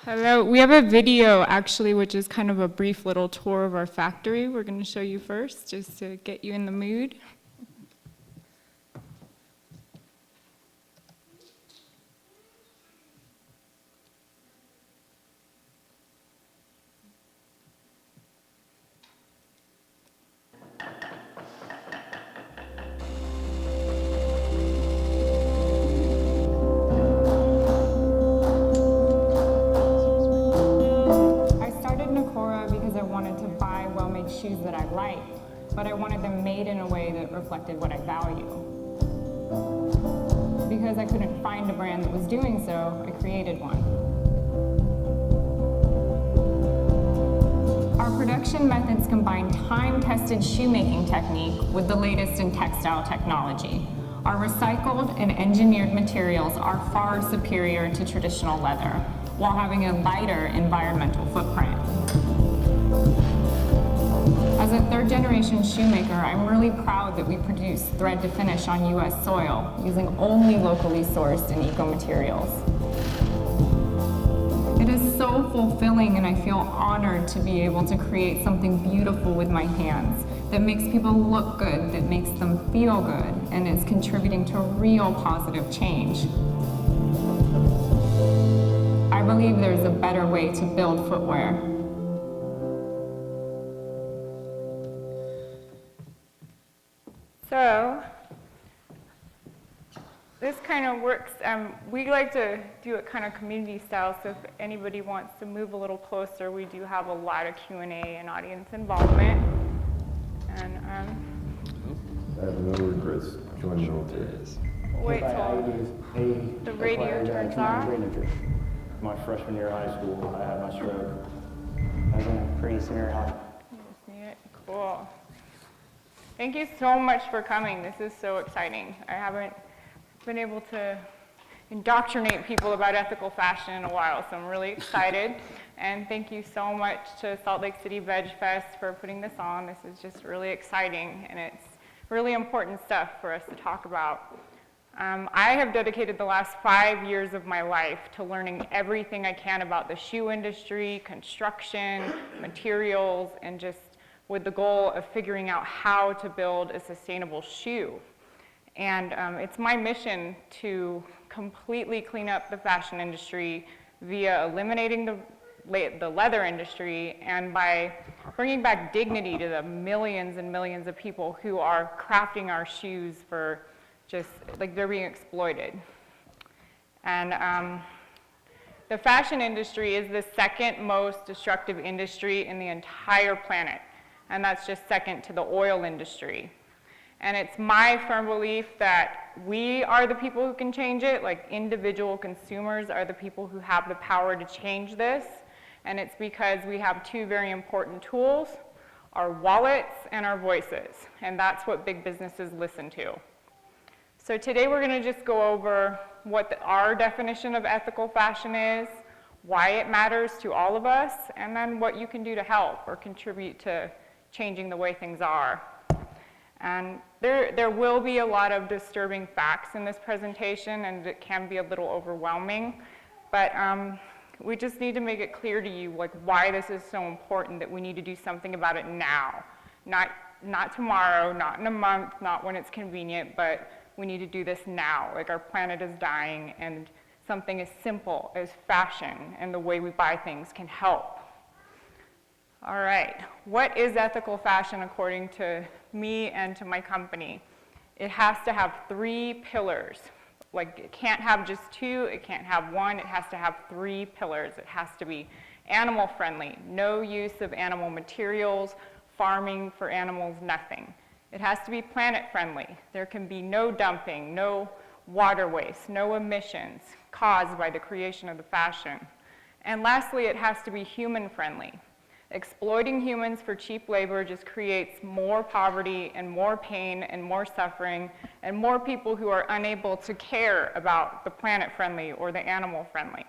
Hello, we have a video actually, which is kind of a brief little tour of our factory. We're going to show you first, just to get you in the mood. Shoes that I liked, but I wanted them made in a way that reflected what I value. Because I couldn't find a brand that was doing so, I created one. Our production methods combine time-tested shoemaking technique with the latest in textile technology. Our recycled and engineered materials are far superior to traditional leather, while having a lighter environmental footprint. As a third-generation shoemaker, I'm really proud that we produce thread to finish on U.S. soil, using only locally sourced and eco-materials. It is so fulfilling, and I feel honored to be able to create something beautiful with my hands that makes people look good, that makes them feel good, and is contributing to real positive change. I believe there's a better way to build footwear. So, this kind of works. We like to do it kind of community style, so if anybody wants to move a little closer, we do have a lot of Q&A and audience involvement. And I have no regrets joining the military. Wait till the radio turns off. My freshman year of high school, I had my stroke. I was in pretty severe high. You just need it? Cool. Thank you so much for coming. This is so exciting. I haven't been able to indoctrinate people about ethical fashion in a while, so I'm really excited. And thank you so much to Salt Lake City VegFest for putting this on. This is just really exciting, and it's really important stuff for us to talk about. I have dedicated the last 5 years of my life to learning everything I can about the shoe industry, construction, materials, and just with the goal of figuring out how to build a sustainable shoe. And it's my mission to completely clean up the fashion industry via eliminating the leather industry and by bringing back dignity to the millions and millions of people who are crafting our shoes for just, like, they're being exploited. And the fashion industry is the second most destructive industry in the entire planet. And that's just second to the oil industry. And it's my firm belief that we are the people who can change it, like individual consumers are the people who have the power to change this. And it's because we have two very important tools, our wallets and our voices. And that's what big businesses listen to. So today we're gonna just go over what our definition of ethical fashion is, why it matters to all of us, and then what you can do to help or contribute to changing the way things are. And there will be a lot of disturbing facts in this presentation, and it can be a little overwhelming, but we just need to make it clear to you, like, why this is so important, that we need to do something about it now. Not tomorrow, not in a month, not when it's convenient, but we need to do this now. Like, our planet is dying, and something as simple as fashion and the way we buy things can help. All right, what is ethical fashion according to me and to my company? It has to have 3 pillars. Like, it can't have just 2, it can't have 1, it has to have 3 pillars. It has to be animal friendly, no use of animal materials, farming for animals, nothing. It has to be planet friendly. There can be no dumping, no water waste, no emissions caused by the creation of the fashion. And lastly, it has to be human friendly. Exploiting humans for cheap labor just creates more poverty and more pain and more suffering and more people who are unable to care about the planet friendly or the animal friendly.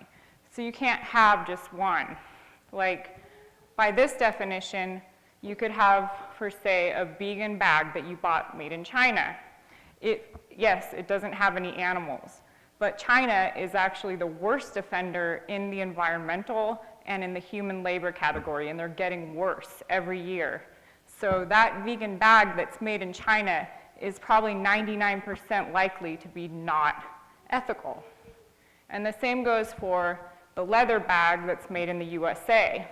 So you can't have just one. Like, by this definition, you could have, for say, a vegan bag that you bought made in China. Yes, it doesn't have any animals, But China is actually the worst offender in the environmental and in the human labor category, and they're getting worse every year. So that vegan bag that's made in China is probably 99% likely to be not ethical. And the same goes for the leather bag that's made in the USA.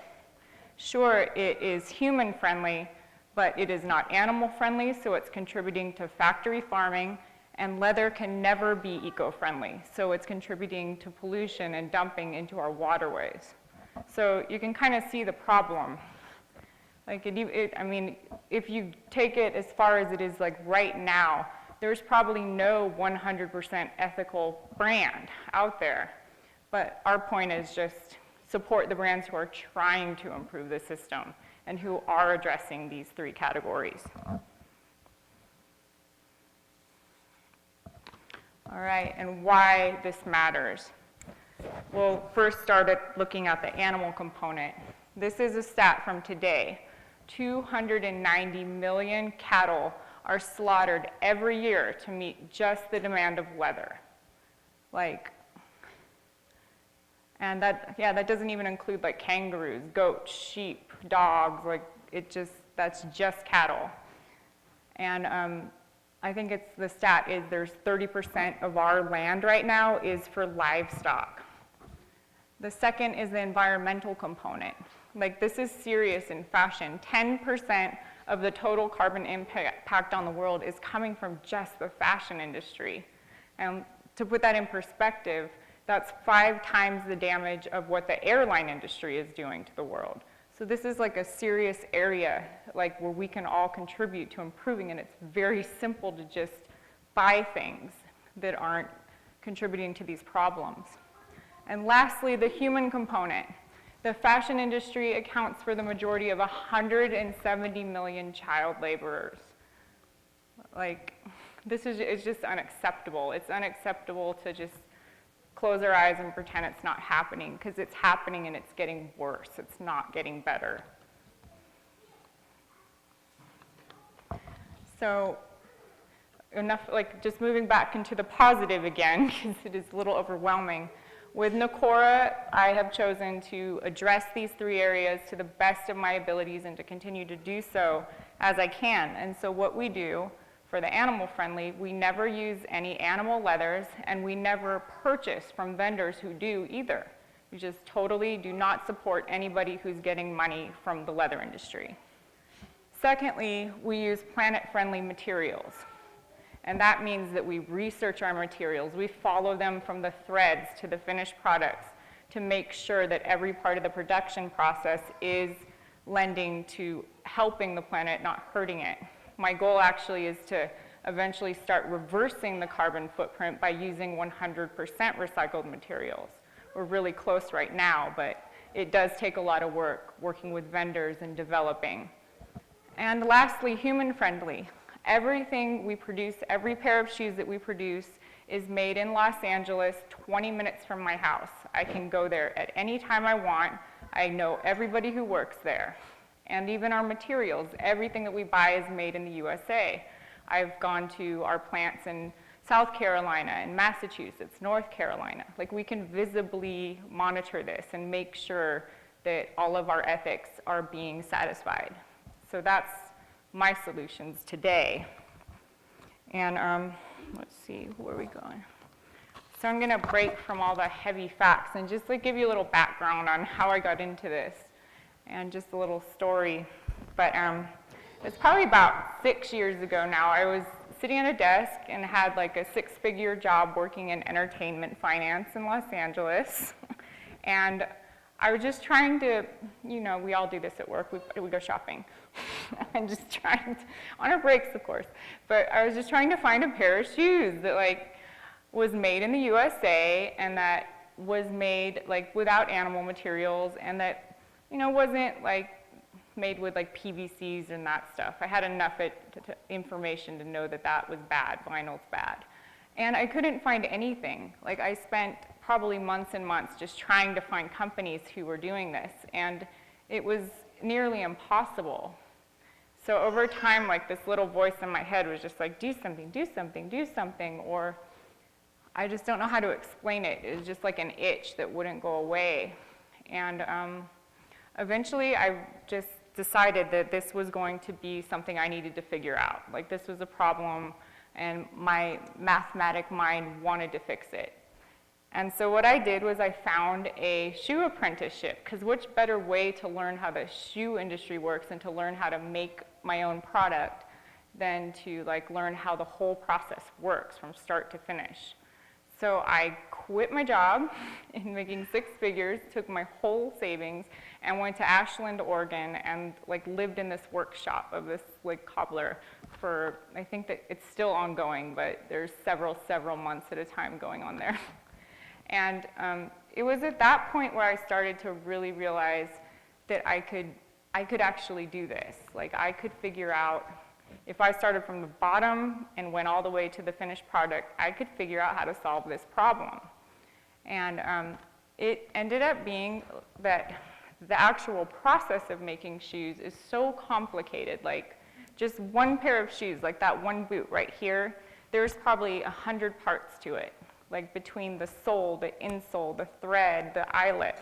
Sure, it is human friendly, but it is not animal friendly, so it's contributing to factory farming, and leather can never be eco-friendly, so it's contributing to pollution and dumping into our waterways. So you can kind of see the problem. Like I mean, if you take it as far as it is like right now, there's probably no 100% ethical brand out there. But our point is just support the brands who are trying to improve the system and who are addressing these three categories. All right, and why this matters. We'll first start at looking at the animal component. This is a stat from today. 290 million cattle are slaughtered every year to meet just the demand of leather. And that doesn't even include like kangaroos, goats, sheep, dogs, that's just cattle. And I think the stat is there's 30% of our land right now is for livestock. The second is the environmental component. Like, this is serious in fashion. 10% of the total carbon impact on the world is coming from just the fashion industry. And to put that in perspective, that's 5 times the damage of what the airline industry is doing to the world. So this is like a serious area like where we can all contribute to improving, and it's very simple to just buy things that aren't contributing to these problems. And lastly, the human component. The fashion industry accounts for the majority of 170 million child laborers. Like, it's just unacceptable. It's unacceptable to just close our eyes and pretend it's not happening, because it's happening and it's getting worse. It's not getting better. So just moving back into the positive again, because it is a little overwhelming. With Nicora, I have chosen to address these 3 areas to the best of my abilities and to continue to do so as I can. And so what we do for the animal friendly, we never use any animal leathers, and we never purchase from vendors who do either. We just totally do not support anybody who's getting money from the leather industry. Secondly, we use planet-friendly materials. And that means that we research our materials. We follow them from the threads to the finished products to make sure that every part of the production process is lending to helping the planet, not hurting it. My goal actually is to eventually start reversing the carbon footprint by using 100% recycled materials. We're really close right now, but it does take a lot of work working with vendors and developing. And lastly, human-friendly. Everything we produce, every pair of shoes that we produce is made in Los Angeles, 20 minutes from my house. I can go there at any time I want. I know everybody who works there. And even our materials, everything that we buy is made in the USA. I've gone to our plants in South Carolina and Massachusetts, North Carolina. Like, we can visibly monitor this and make sure that all of our ethics are being satisfied. So that's my solutions today. And let's see, where are we going? So I'm gonna break from all the heavy facts and just give you a little background on how I got into this and just a little story. But it's probably about 6 years ago now. I was sitting at a desk and had like a 6-figure job working in entertainment finance in Los Angeles. And I was just trying to, we all do this at work, we go shopping. And just trying to, on our breaks of course, but I was just trying to find a pair of shoes that was made in the USA and that was made without animal materials and that, wasn't made with PVCs and that stuff. I had enough information to know that that was bad, vinyl's bad. And I couldn't find anything. I spent probably months and months just trying to find companies who were doing this, and it was nearly impossible. So over time, this little voice in my head was just do something, do something, do something, or I just don't know how to explain it. It was just like an itch that wouldn't go away. And eventually I just decided that this was going to be something I needed to figure out. Like this was a problem and my mathematic mind wanted to fix it. And so what I did was I found a shoe apprenticeship, because which better way to learn how the shoe industry works and to learn how to make my own product than to like learn how the whole process works from start to finish. So I quit my job in making 6 figures, took my whole savings, and went to Ashland, Oregon, and like lived in this workshop of this like cobbler for, I think that it's still ongoing, but there's several months at a time going on there. And it was at that point where I started to really realize that I could actually do this. Like I could figure out, if I started from the bottom and went all the way to the finished product, I could figure out how to solve this problem. And it ended up being that the actual process of making shoes is so complicated. Like just one pair of shoes, like that one boot right here, there's probably 100 parts to it, like between the sole, the insole, the thread, the eyelets.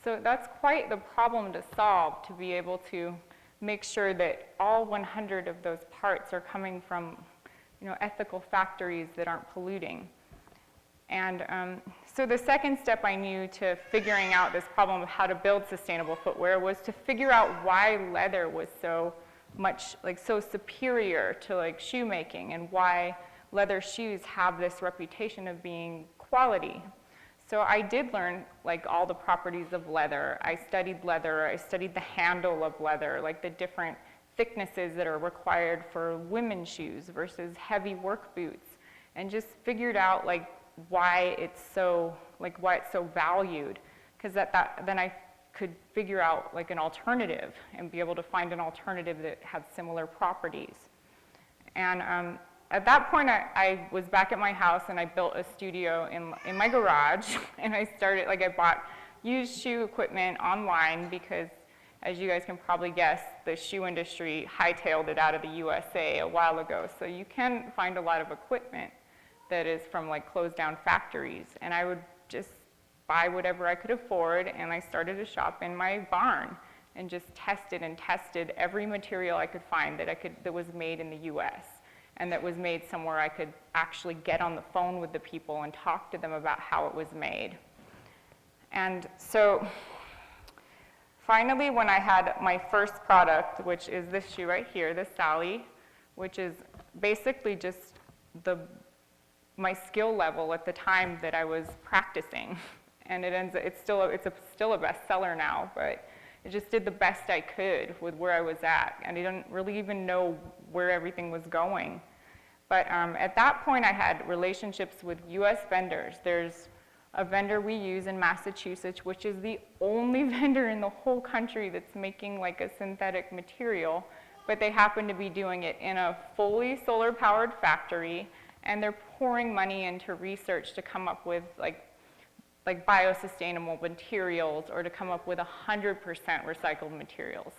So that's quite the problem to solve, to be able to make sure that all 100 of those parts are coming from, ethical factories that aren't polluting. And so the second step I knew to figuring out this problem of how to build sustainable footwear was to figure out why leather was so much, so superior to shoemaking, and why leather shoes have this reputation of being quality. So I did learn all the properties of leather. I studied leather. I studied the handle of leather, the different thicknesses that are required for women's shoes versus heavy work boots, and just figured out why it's so valued. Because then I could figure out an alternative and be able to find an alternative that had similar properties. And at that point, I was back at my house and I built a studio in my garage, and I started, I bought used shoe equipment online because, as you guys can probably guess, the shoe industry hightailed it out of the USA a while ago. So you can find a lot of equipment that is from closed down factories, and I would just buy whatever I could afford, and I started a shop in my barn and just tested every material I could find that was made in the US. And that was made somewhere I could actually get on the phone with the people and talk to them about how it was made. And so finally, when I had my first product, which is this shoe right here, this Sally, which is basically just my skill level at the time that I was practicing. And it's still a bestseller now, but I just did the best I could with where I was at, and I didn't really even know where everything was going. But at that point, I had relationships with US vendors. There's a vendor we use in Massachusetts, which is the only vendor in the whole country that's making a synthetic material, but they happen to be doing it in a fully solar-powered factory, and they're pouring money into research to come up with biosustainable materials, or to come up with 100% recycled materials.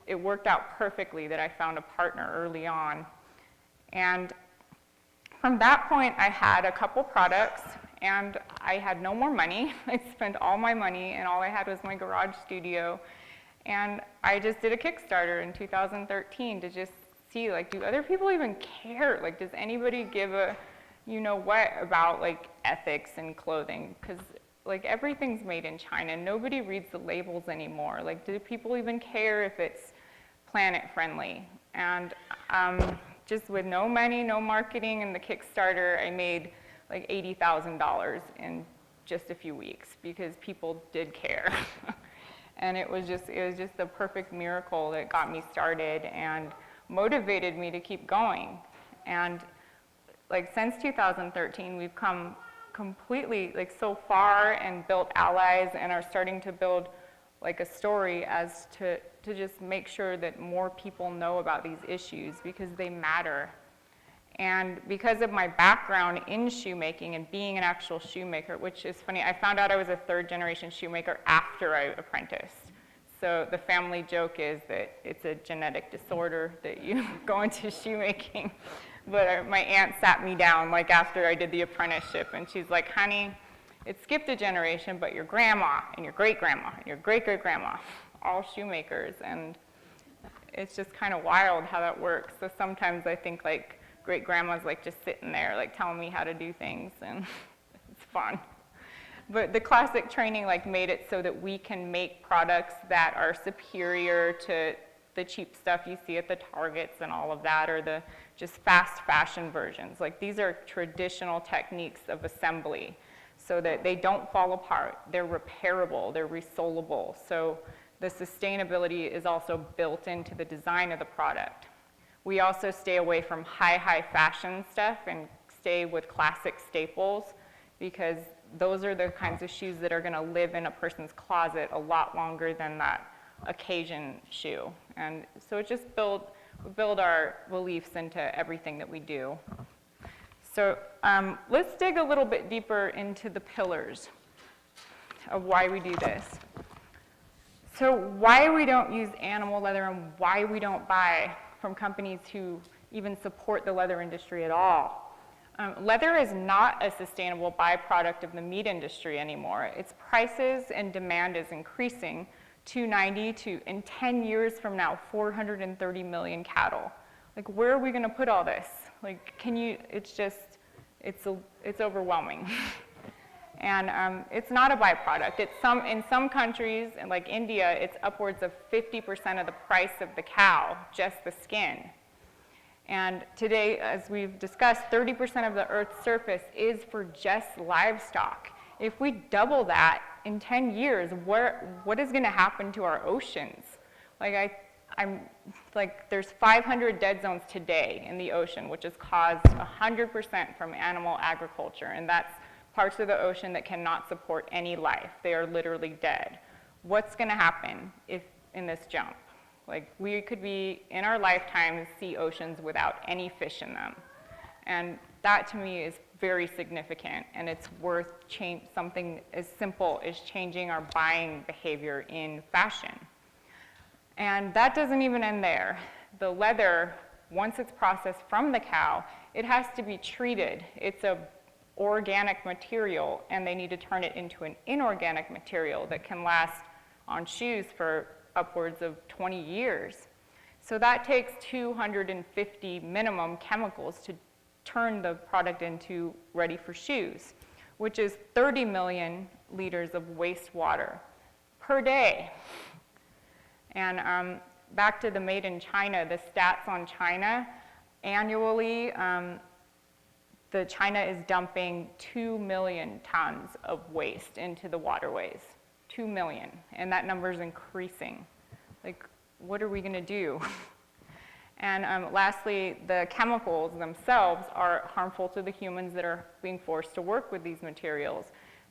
It worked out perfectly that I found a partner early on. And from that point, I had a couple products, and I had no more money. I spent all my money, and all I had was my garage studio. And I just did a Kickstarter in 2013 to just see, do other people even care? Does anybody give a what about ethics in clothing? Because everything's made in China. Nobody reads the labels anymore. Do people even care if it's planet friendly? And just with no money, no marketing, and the Kickstarter, I made $80,000 in just a few weeks because people did care. And it was just the perfect miracle that got me started and motivated me to keep going. And since 2013, we've come completely so far and built allies, and are starting to build a story as to just make sure that more people know about these issues, because they matter. And because of my background in shoemaking and being an actual shoemaker, which is funny, I found out I was a 3rd-generation shoemaker after I apprenticed. So the family joke is that it's a genetic disorder that you go into shoemaking. But my aunt sat me down like after I did the apprenticeship, and she's like, honey, it skipped a generation, but your grandma and your great-grandma and your great-great-grandma, all shoemakers. And it's just kind of wild how that works. So sometimes I think like great-grandma's like just sitting there like telling me how to do things, and it's fun. But the classic training like made it so that we can make products that are superior to the cheap stuff you see at the Targets and all of that, or the just fast fashion versions. Like these are traditional techniques of assembly so that they don't fall apart. They're repairable, they're resolable. So the sustainability is also built into the design of the product. We also stay away from high fashion stuff and stay with classic staples, because those are the kinds of shoes that are gonna live in a person's closet a lot longer than that occasion shoe. And so it just we build our beliefs into everything that we do. So let's dig a little bit deeper into the pillars of why we do this. So why we don't use animal leather and why we don't buy from companies who even support the leather industry at all. Leather is not a sustainable byproduct of the meat industry anymore. Its prices and demand is increasing. 290 to, in 10 years from now, 430 million cattle. Like, where are we gonna put all this? Like, it's just, it's overwhelming. And it's not a byproduct. In some countries, like India, it's upwards of 50% of the price of the cow, just the skin. And today, as we've discussed, 30% of the Earth's surface is for just livestock. If we double that in 10 years, what is going to happen to our oceans? Like there's 500 dead zones today in the ocean, which is caused 100% from animal agriculture, and that's parts of the ocean that cannot support any life. They are literally dead. What's going to happen in this jump? Like, we could be, in our lifetimes, see oceans without any fish in them. And that, to me, is very significant, and it's worth something as simple as changing our buying behavior in fashion. And that doesn't even end there. The leather, once it's processed from the cow, it has to be treated. It's an organic material, and they need to turn it into an inorganic material that can last on shoes for upwards of 20 years. So that takes 250 minimum chemicals to turn the product into ready for shoes, which is 30 million liters of wastewater per day. And back to the Made in China, the stats on China, annually, China is dumping 2 million tons of waste into the waterways. 2 million, and that number is increasing. Like, what are we gonna do? And lastly, the chemicals themselves are harmful to the humans that are being forced to work with these materials.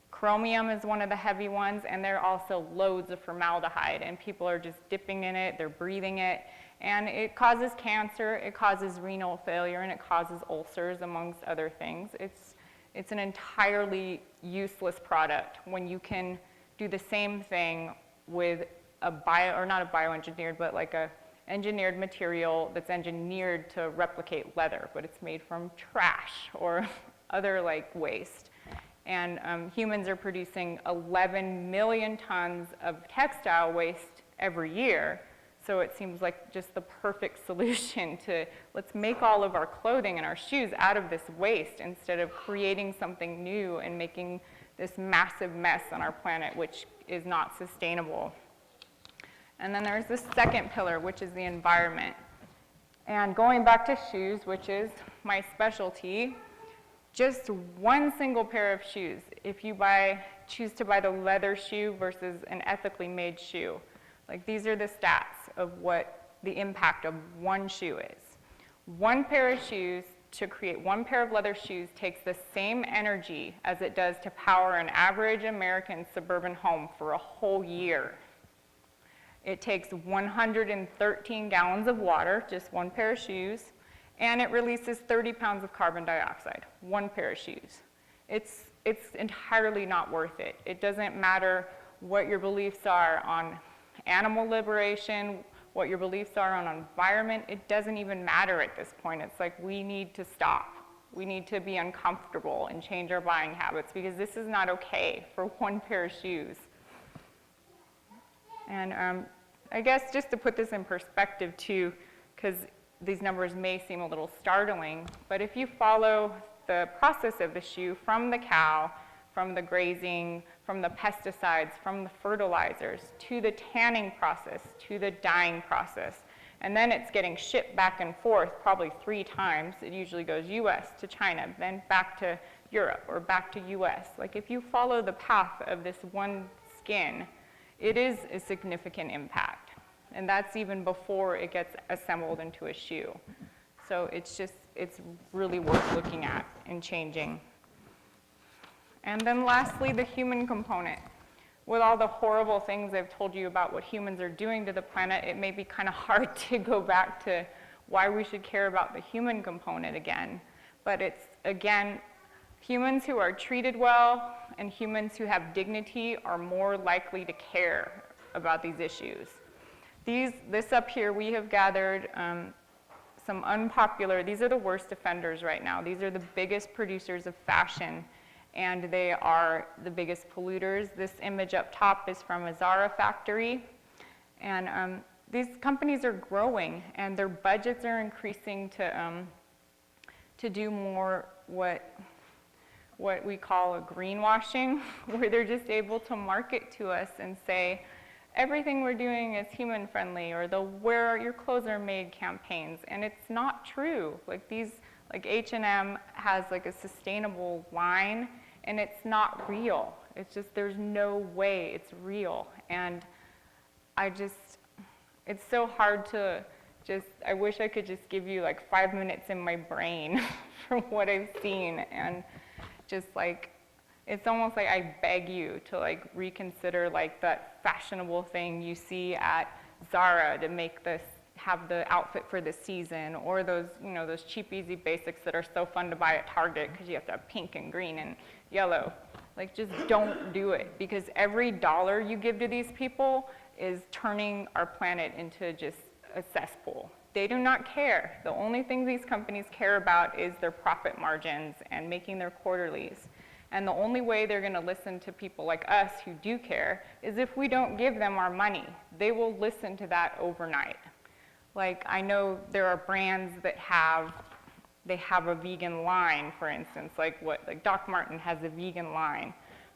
Chromium is one of the heavy ones, and there are also loads of formaldehyde, and people are just dipping in it, they're breathing it, and it causes cancer, it causes renal failure, and it causes ulcers, amongst other things. It's an entirely useless product when you can do the same thing with not a bioengineered, but like a engineered material that's engineered to replicate leather, but it's made from trash or other like waste. And humans are producing 11 million tons of textile waste every year. So it seems like just the perfect solution to, let's make all of our clothing and our shoes out of this waste instead of creating something new and making this massive mess on our planet, which is not sustainable. And then there's the second pillar, which is the environment. And going back to shoes, which is my specialty, just one single pair of shoes, if you choose to buy the leather shoe versus an ethically made shoe, like these are the stats of what the impact of one shoe is. One pair of shoes, to create one pair of leather shoes, takes the same energy as it does to power an average American suburban home for a whole year. It takes 113 gallons of water, just one pair of shoes, and it releases 30 pounds of carbon dioxide, one pair of shoes. It's entirely not worth it. It doesn't matter what your beliefs are on animal liberation, what your beliefs are on environment, it doesn't even matter at this point. It's like we need to stop. We need to be uncomfortable and change our buying habits because this is not okay for one pair of shoes. And I guess just to put this in perspective too, because these numbers may seem a little startling, but if you follow the process of the shoe from the cow, from the grazing, from the pesticides, from the fertilizers, to the tanning process, to the dyeing process, and then it's getting shipped back and forth probably 3 times. It usually goes US to China, then back to Europe or back to US. Like if you follow the path of this one skin, it is a significant impact. And that's even before it gets assembled into a shoe. So it's really worth looking at and changing. And then lastly, the human component. With all the horrible things I've told you about what humans are doing to the planet, it may be kind of hard to go back to why we should care about the human component again. But it's, again, humans who are treated well and humans who have dignity are more likely to care about these issues. This up here, we have gathered some unpopular, these are the worst offenders right now. These are the biggest producers of fashion, and they are the biggest polluters. This image up top is from a Zara factory. And these companies are growing, and their budgets are increasing to do more what we call a greenwashing, where they're just able to market to us and say, everything we're doing is human friendly, or the where your clothes are made campaigns, and it's not true. Like H&M has like a sustainable line, and it's not real. It's just, there's no way it's real. And it's so hard to I wish I could just give you like 5 minutes in my brain from what I've seen, and just like, it's almost like I beg you to like reconsider like that fashionable thing you see at Zara to have the outfit for the season, or those, those cheap, easy basics that are so fun to buy at Target because you have to have pink and green and yellow. Like, just don't do it, because every dollar you give to these people is turning our planet into just a cesspool. They do not care. The only thing these companies care about is their profit margins and making their quarterlies. And the only way they're going to listen to people like us who do care is if we don't give them our money. They will listen to that overnight. Like, I know there are brands that have a vegan line, for instance, like Doc Marten has a vegan line.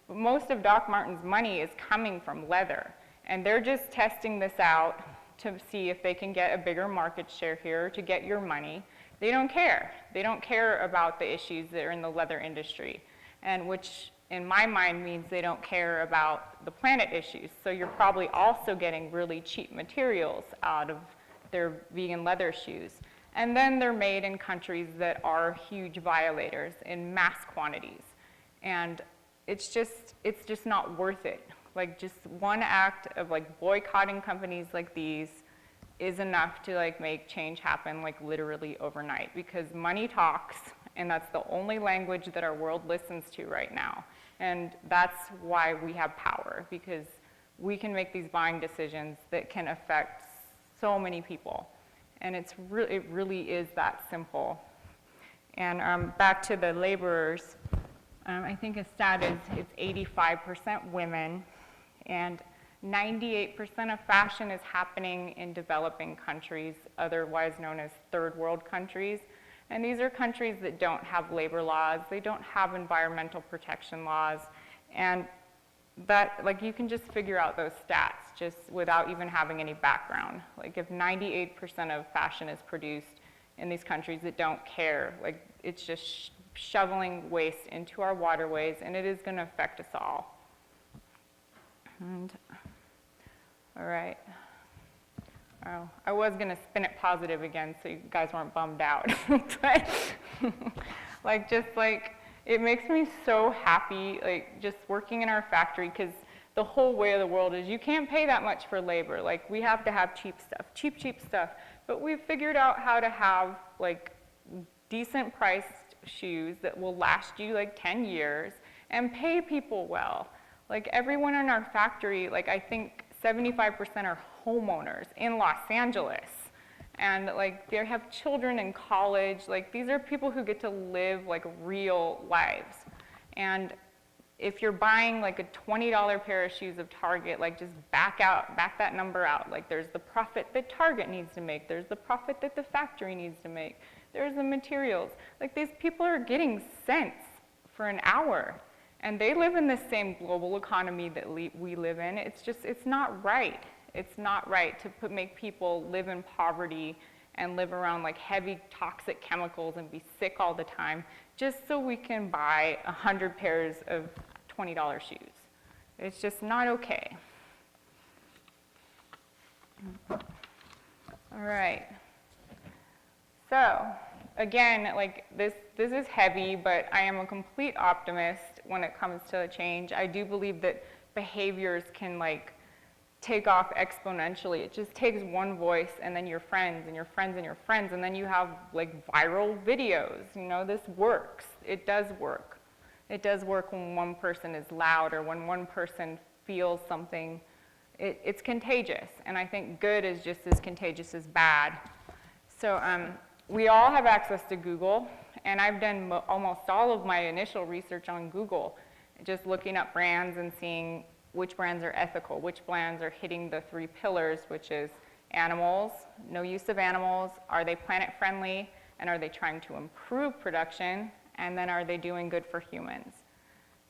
But most of Doc Marten's money is coming from leather, and they're just testing this out to see if they can get a bigger market share here to get your money. They don't care. They don't care about the issues that are in the leather industry, and which in my mind means they don't care about the planet issues. So you're probably also getting really cheap materials out of their vegan leather shoes. And then they're made in countries that are huge violators in mass quantities. And it's just not worth it. Like, just one act of like boycotting companies like these is enough to like make change happen like literally overnight, because money talks, and that's the only language that our world listens to right now. And that's why we have power, because we can make these buying decisions that can affect so many people. And it really is that simple. And back to the laborers, I think a stat is it's 85% women, and 98% of fashion is happening in developing countries, otherwise known as third world countries. And these are countries that don't have labor laws, they don't have environmental protection laws, and that, like, you can just figure out those stats just without even having any background. Like, if 98% of fashion is produced in these countries that don't care, like, it's just shoveling waste into our waterways, and it is going to affect us all. And, all right. Oh, I was going to spin it positive again so you guys weren't bummed out. But, it makes me so happy, like, just working in our factory, because the whole way of the world is you can't pay that much for labor. Like, we have to have cheap stuff, cheap stuff. But we've figured out how to have, like, decent priced shoes that will last you, like, 10 years and pay people well. Like, everyone in our factory, like, I think 75% are homeowners in Los Angeles. And like they have children in college. Like these are people who get to live like real lives. And if you're buying like a $20 pair of shoes of Target, like just back that number out. Like there's the profit that Target needs to make. There's the profit that the factory needs to make. There's the materials. Like these people are getting cents for an hour. And they live in the same global economy that we live in. It's just, it's not right. It's not right to make people live in poverty and live around like heavy toxic chemicals and be sick all the time just so we can buy 100 pairs of $20 shoes. It's just not okay. All right. So again, like this is heavy, but I am a complete optimist when it comes to change. I do believe that behaviors can like take off exponentially. It just takes one voice and then your friends and your friends and your friends, and then you have like viral videos. You know, this works. It does work. It does work when one person is loud or when one person feels something. It's contagious, and I think good is just as contagious as bad. So we all have access to Google, and I've done almost all of my initial research on Google, just looking up brands and seeing which brands are ethical, which brands are hitting the 3 pillars, which is animals, no use of animals, are they planet friendly, and are they trying to improve production, and then are they doing good for humans?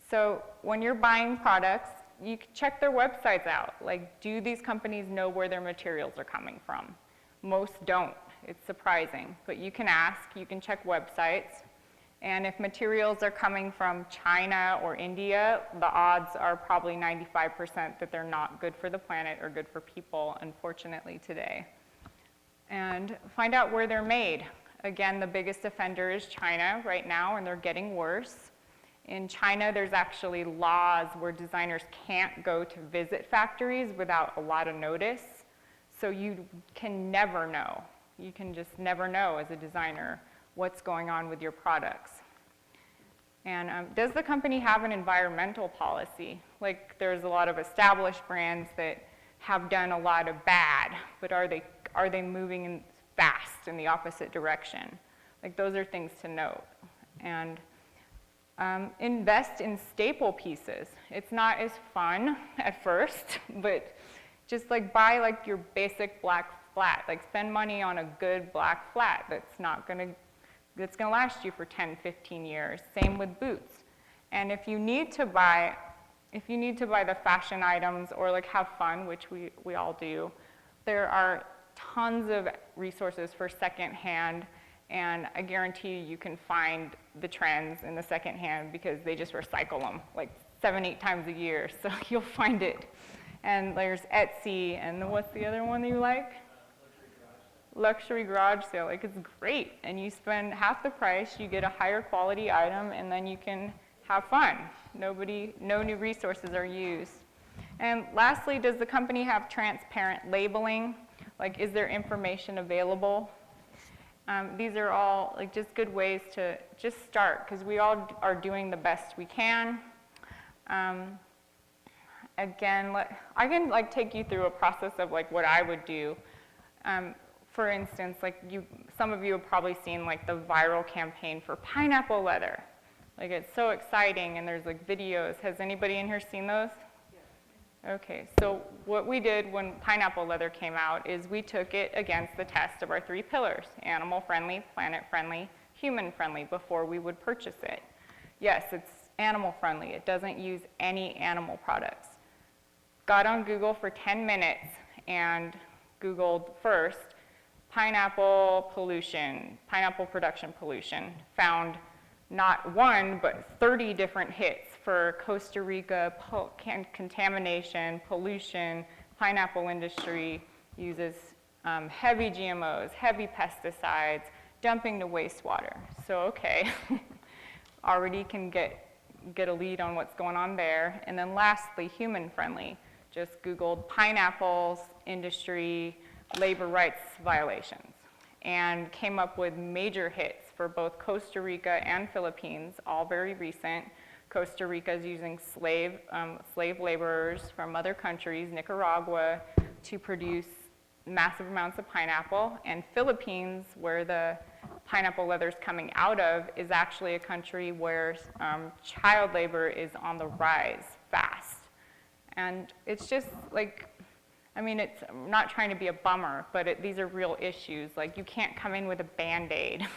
So when you're buying products, you can check their websites out. Like, do these companies know where their materials are coming from? Most don't. It's surprising, but you can ask, you can check websites. And if materials are coming from China or India, the odds are probably 95% that they're not good for the planet or good for people, unfortunately, today. And find out where they're made. Again, the biggest offender is China right now, and they're getting worse. In China, there's actually laws where designers can't go to visit factories without a lot of notice. So you can never know. You can just never know as a designer what's going on with your products. And does the company have an environmental policy? Like, there's a lot of established brands that have done a lot of bad, but are they moving fast in the opposite direction? Like, those are things to note. And invest in staple pieces. It's not as fun at first, but just like buy like your basic black flat. Like, spend money on a good black flat that's gonna last you for 10, 15 years. Same with boots. And if you need to buy the fashion items or like have fun, which we all do, there are tons of resources for secondhand, and I guarantee you can find the trends in the secondhand because they just recycle them like 7-8 times a year, so you'll find it. And there's Etsy, and what's the other one that you like? Luxury garage sale. Like, it's great, and you spend half the price, you get a higher quality item, and then you can have fun. No new resources are used. And lastly, does the company have transparent labeling? Like, is there information available? These are all like just good ways to just start, because we all are doing the best we can. Again, I can like take you through a process of like what I would do. For instance, like some of you have probably seen like the viral campaign for pineapple leather. Like, it's so exciting, and there's like videos. Has anybody in here seen those? Okay, so what we did when pineapple leather came out is we took it against the test of our 3 pillars: animal friendly, planet friendly, human friendly, before we would purchase it. Yes, it's animal friendly. It doesn't use any animal products. Got on Google for 10 minutes and Googled first pineapple pollution, pineapple production pollution. Found not 1, but 30 different hits for Costa Rica, contamination, pollution, pineapple industry uses heavy GMOs, heavy pesticides, dumping to wastewater. So, okay, already can get a lead on what's going on there. And then lastly, human friendly. Just Googled pineapples, industry, labor rights violations, and came up with major hits for both Costa Rica and Philippines, all very recent. Costa Rica is using slave laborers from other countries, Nicaragua, to produce massive amounts of pineapple. And Philippines, where the pineapple leather is coming out of, is actually a country where child labor is on the rise fast. And it's just like, I mean, I'm not trying to be a bummer, but these are real issues. Like, you can't come in with a Band-Aid.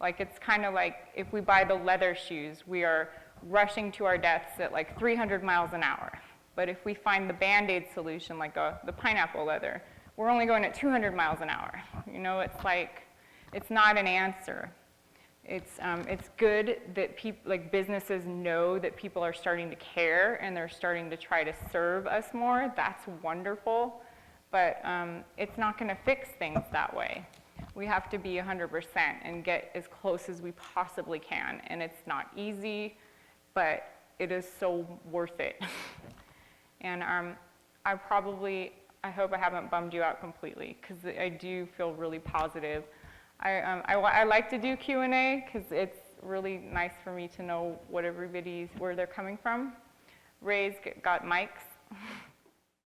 Like, it's kind of like if we buy the leather shoes, we are rushing to our deaths at like 300 miles an hour. But if we find the Band-Aid solution, like the pineapple leather, we're only going at 200 miles an hour. You know, it's like, it's not an answer. It's good that like businesses know that people are starting to care and they're starting to try to serve us more. That's wonderful, but it's not going to fix things that way. We have to be 100% and get as close as we possibly can, and it's not easy, but it is so worth it. And I hope I haven't bummed you out completely, because I do feel really positive. I like to do Q&A because it's really nice for me to know where they're coming from. Ray's got mics.